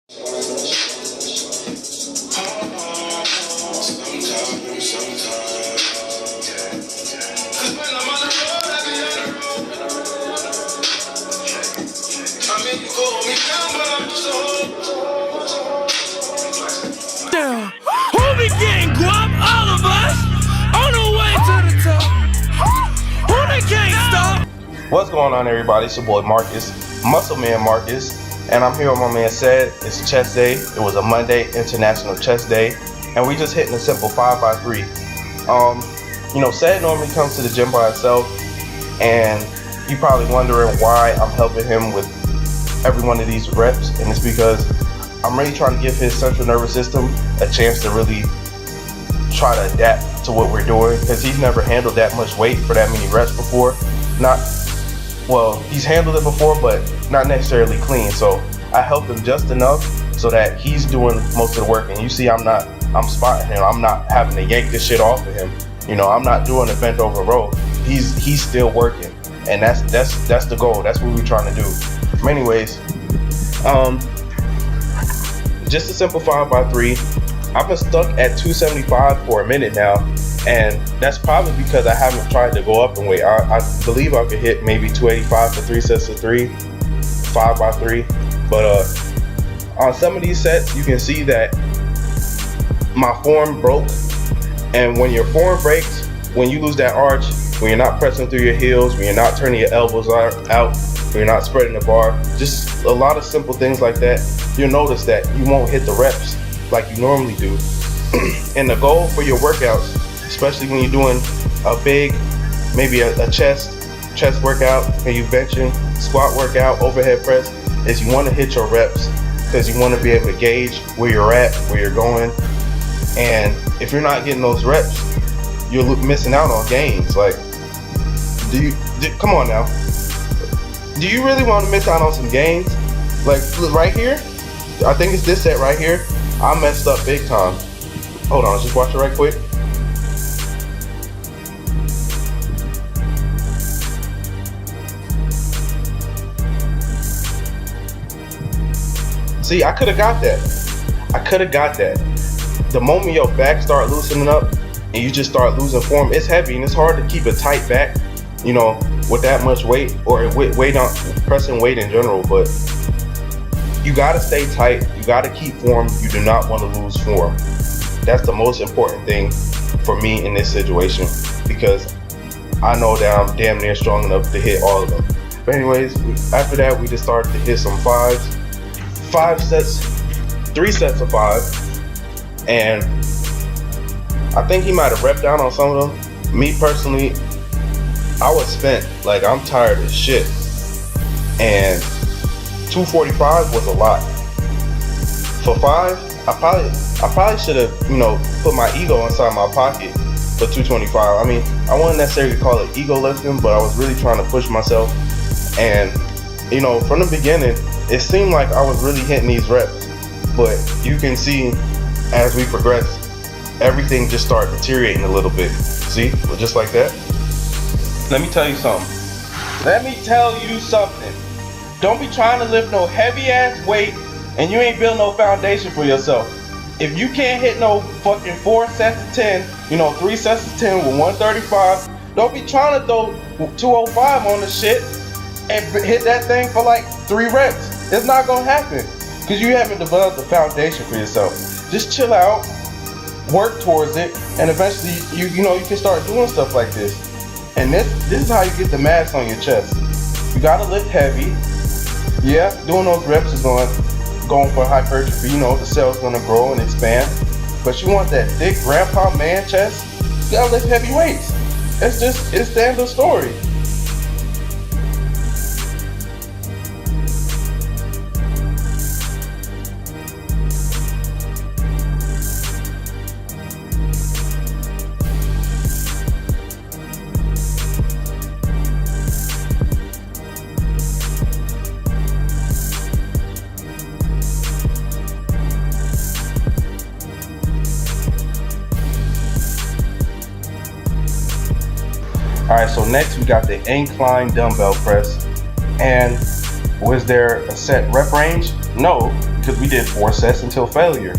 Damn, who be getting guap? All of us on the way to the top. Who they can't stop? What's going on, everybody? It's your boy Marcus, Muscle Man Marcus, and I'm here with my man Said. It's chest day. It was a Monday, International Chest Day, and we just hitting a simple 5x3. Said normally comes to the gym by himself, and you probably wondering why I'm helping him with every one of these reps, and it's because I'm really trying to give his central nervous system a chance to really try to adapt to what we're doing, because he's never handled that much weight for that many reps before. He's handled it before, but not necessarily clean. So I helped him just enough so that he's doing most of the work. And you see, I'm spotting him. I'm not having to yank this shit off of him. I'm not doing a bent over row. He's still working, and that's the goal. That's what we're trying to do. Anyways, just a simple 5x3. I've been stuck at 275 for a minute now, and that's probably because I haven't tried to go up in weight. I believe I could hit maybe 285 for 3 sets of 3, 5x3. But on some of these sets, you can see that my form broke. And when your form breaks, when you lose that arch, when you're not pressing through your heels, when you're not turning your elbows out, when you're not spreading the bar, just a lot of simple things like that, you'll notice that you won't hit the reps like you normally do. And the goal for your workouts, especially when you're doing a big, maybe a chest workout, and you benching, squat workout, overhead press, is you want to hit your reps, because you want to be able to gauge where you're at, where you're going. And if you're not getting those reps, you're missing out on gains. Like, come on now. Do you really want to miss out on some gains? Like, look, right here, I think it's this set right here. I messed up big time. Hold on, just watch it right quick. See, I could have got that. The moment your back start loosening up and you just start losing form, it's heavy and it's hard to keep a tight back, with that much weight, or weight on pressing weight in general. But you gotta stay tight. You gotta keep form. You do not want to lose form. That's the most important thing for me in this situation, because I know that I'm damn near strong enough to hit all of them. But anyways, after that, we just started to hit some 5 sets, 3 sets of 5. And I think he might have repped down on some of them. Me personally, I was spent. Like, I'm tired as shit. And 245 was a lot. For 5, I probably should have, put my ego inside my pocket for 225. I mean, I wouldn't necessarily call it ego lifting, but I was really trying to push myself. And, from the beginning, it seemed like I was really hitting these reps. But you can see, as we progress, everything just started deteriorating a little bit. See, just like that. Let me tell you something. Don't be trying to lift no heavy ass weight and you ain't build no foundation for yourself. If you can't hit no fucking 4 sets of 10, 3 sets of 10 with 135, don't be trying to throw 205 on the shit and hit that thing for like 3 reps. It's not gonna happen, because you haven't developed the foundation for yourself. Just chill out, work towards it, and eventually you can start doing stuff like this. And this is how you get the mass on your chest. You gotta lift heavy. Yeah, doing those reps is going for hypertrophy. The cell's gonna grow and expand. But you want that thick grandpa man chest, you gotta lift heavy weights. It's the end of the story. Alright, so next we got the Incline Dumbbell Press. And was there a set rep range? No, because we did 4 sets until failure.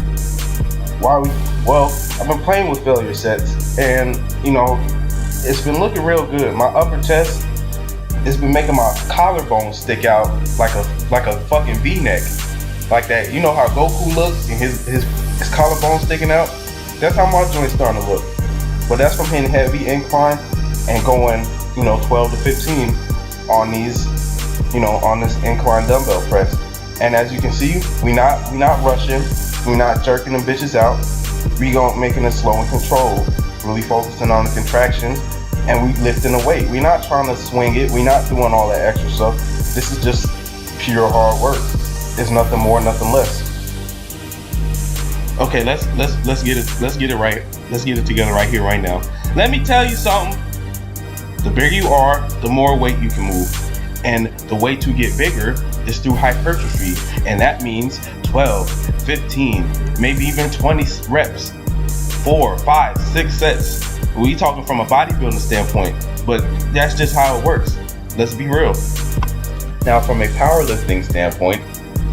Why we? Well, I've been playing with failure sets, and you know, it's been looking real good. My upper chest, it's been making my collarbone stick out like a fucking V-neck, like that. You know how Goku looks and his collarbone sticking out? That's how my joint's starting to look. But that's from hitting heavy incline and going, 12 to 15 on these, on this incline dumbbell press. And as you can see, we not rushing, we not jerking them bitches out. We making it slow and controlled, really focusing on the contraction, and we lifting the weight. We not trying to swing it. We not doing all that extra stuff. This is just pure hard work. It's nothing more, nothing less. Okay, let's get it right. Let's get it together right here, right now. Let me tell you something. The bigger you are, the more weight you can move. And the way to get bigger is through hypertrophy. And that means 12, 15, maybe even 20 reps, 4, 5, 6 sets. We talking from a bodybuilding standpoint, but that's just how it works. Let's be real. Now, from a powerlifting standpoint,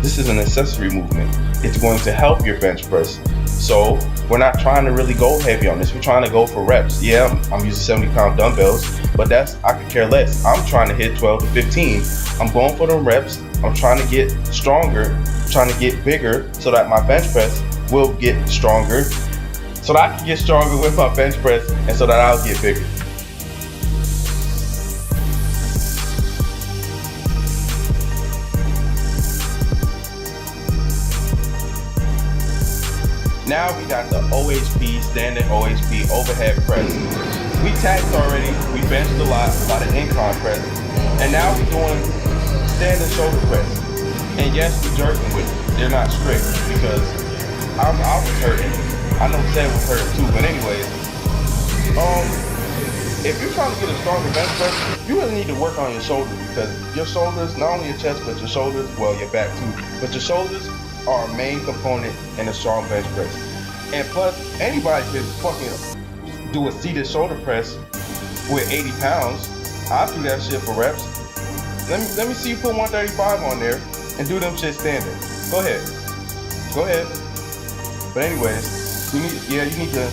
this is an accessory movement. It's going to help your bench press. So we're not trying to really go heavy on this. We're trying to go for reps. Yeah, I'm using 70-pound dumbbells, but I could care less. I'm trying to hit 12 to 15. I'm going for them reps. I'm trying to get stronger, trying to get bigger so that my bench press will get stronger, so that I can get stronger with my bench press, and so that I'll get bigger. Now we got the OHP, standard OHP overhead press. We taxed already, we benched a lot of incline press, and now we're doing standard shoulder press. And yes, we're jerking with it. They're not strict because I was hurting. I know Seth was hurting too, but anyways, if you're trying to get a stronger bench press, you really need to work on your shoulders, because your shoulders, not only your chest, but your shoulders, well, your back too, but your shoulders are a main component in a strong bench press. And plus, anybody can fucking do a seated shoulder press with 80 pounds. I'll do that shit for reps. Let me see you put 135 on there and do them shit standard. Go ahead. But anyways, you need to,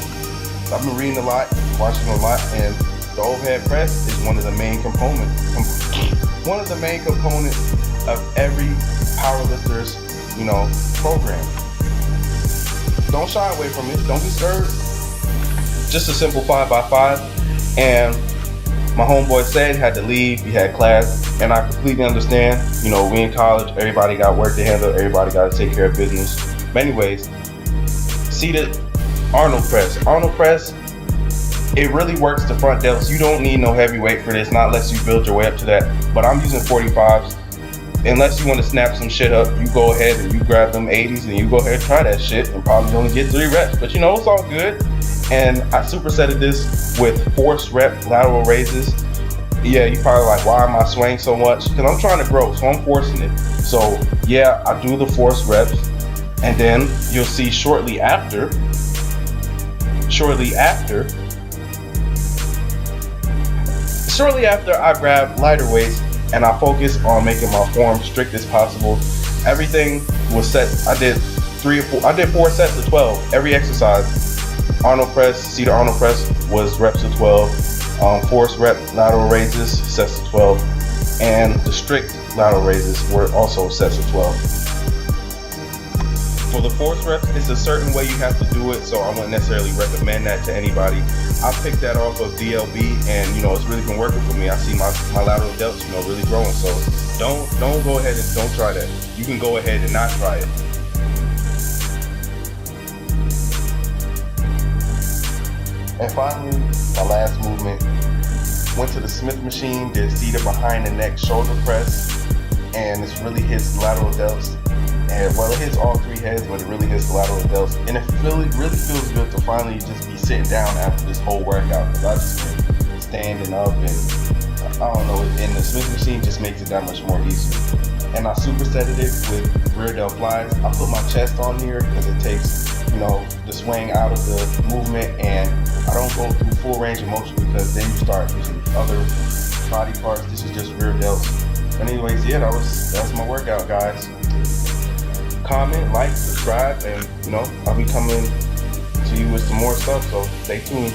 I've been reading a lot, watching a lot, and the overhead press is one of the main components of every powerlifter's, program. Don't shy away from it. Don't be scared. Just a simple 5x5. And my homeboy said had to leave. He had class, and I completely understand. We in college. Everybody got work to handle. Everybody got to take care of business. But anyways, seated Arnold Press. Arnold Press, it really works the front delts. You don't need no heavy weight for this, not unless you build your way up to that. But I'm using 45s. Unless you want to snap some shit up, you go ahead and you grab them 80s and you go ahead and try that shit and probably only get 3 reps. But it's all good. And I supersetted this with forced rep lateral raises. Yeah, you probably like, why am I swaying so much? Because I'm trying to grow, so I'm forcing it. So yeah, I do the forced reps, and then you'll see shortly after, I grab lighter weights and I focus on making my form strict as possible. Everything was set. I did 4 sets of 12 every exercise. Arnold press, seated Arnold press was reps of 12. Forced rep lateral raises, sets of 12. And the strict lateral raises were also sets of 12. For the forced reps, it's a certain way you have to do it, so I wouldn't necessarily recommend that to anybody. I picked that off of DLB, and it's really been working for me. I see my lateral delts, really growing. So don't go ahead and don't try that. You can go ahead and not try it. And finally, my last movement, went to the Smith machine, did seated behind the neck shoulder press, and this really hits lateral delts. And it hits all 3 heads, but it really hits the lateral delts. And it really feels good to finally just be sitting down after this whole workout, because I just been standing up, and I don't know, and the Smith machine just makes it that much more easier. And I supersetted it with rear delt flies. I put my chest on here because it takes, the swing out of the movement, and I don't go through full range of motion, because then you start using other body parts. This is just rear delts. But anyways, yeah, that's my workout, guys. comment, like, subscribe, and I'll be coming to you with some more stuff. So stay tuned.